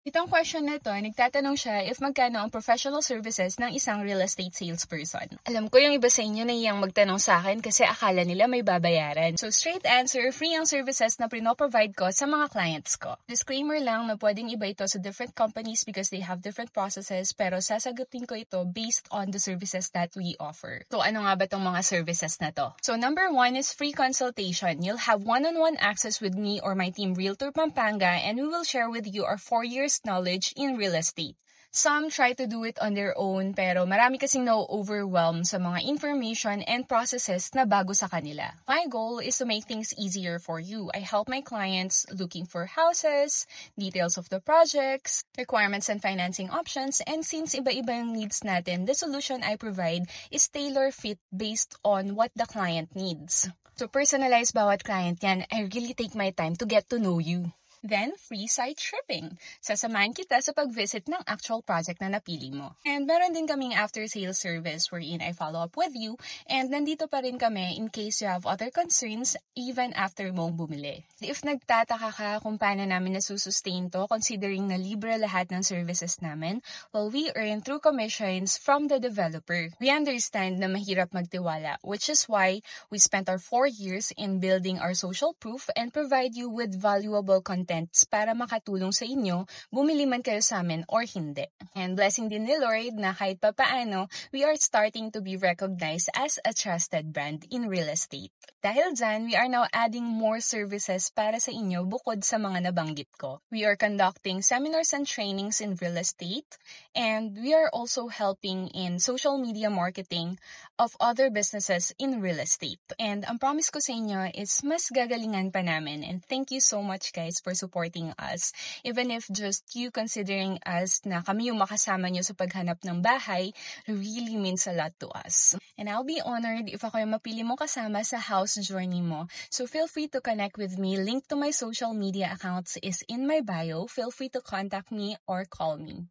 Itong question na to, nagtatanong siya if magkano ang professional services ng isang real estate salesperson. Alam ko yung iba sa inyo na iyang magtanong sa akin kasi akala nila may babayaran. So straight answer, free ang services na pinoprovide ko sa mga clients ko. Disclaimer lang na pwedeng iba ito sa different companies because they have different processes, pero sasagutin ko ito based on the services that we offer. So ano nga ba tong mga services na to? So number 1 is free consultation. You'll have one-on-one access with me or my team Realtor Pampanga, and we will share with you our 4 years knowledge in real estate. Some try to do it on their own, pero marami kasing na-overwhelm sa mga information and processes na bago sa kanila. My goal is to make things easier for you. I help my clients looking for houses, details of the projects, requirements and financing options, and since iba-iba yung needs natin, the solution I provide is tailor-fit based on what the client needs. To personalize bawat client yan, I really take my time to get to know you. Then, free site shipping. Sasamahan kita sa pag-visit ng actual project na napili mo. And meron din kaming after-sales service wherein I follow up with you, and nandito pa rin kami in case you have other concerns even after mong bumili. If nagtataka ka kung paano namin nasusustain to considering na libre lahat ng services namin, well, we earn through commissions from the developer. We understand na mahirap magtiwala, which is why we spent our 4 years in building our social proof and provide you with valuable content para makatulong sa inyo, bumili man kayo sa amin or hindi. And blessing din ni Lord na kahit papaano, we are starting to be recognized as a trusted brand in real estate. Dahil dyan, we are now adding more services para sa inyo bukod sa mga nabanggit ko. We are conducting seminars and trainings in real estate, and we are also helping in social media marketing of other businesses in real estate. And ang promise ko sa inyo is mas gagalingan pa namin, and thank you so much guys for supporting us. Even if just you considering us na kami yung makasama nyo sa paghanap ng bahay, really means a lot to us. And I'll be honored if ako yung mapili mong kasama sa house journey mo. So feel free to connect with me. Link to my social media accounts is in my bio. Feel free to contact me or call me.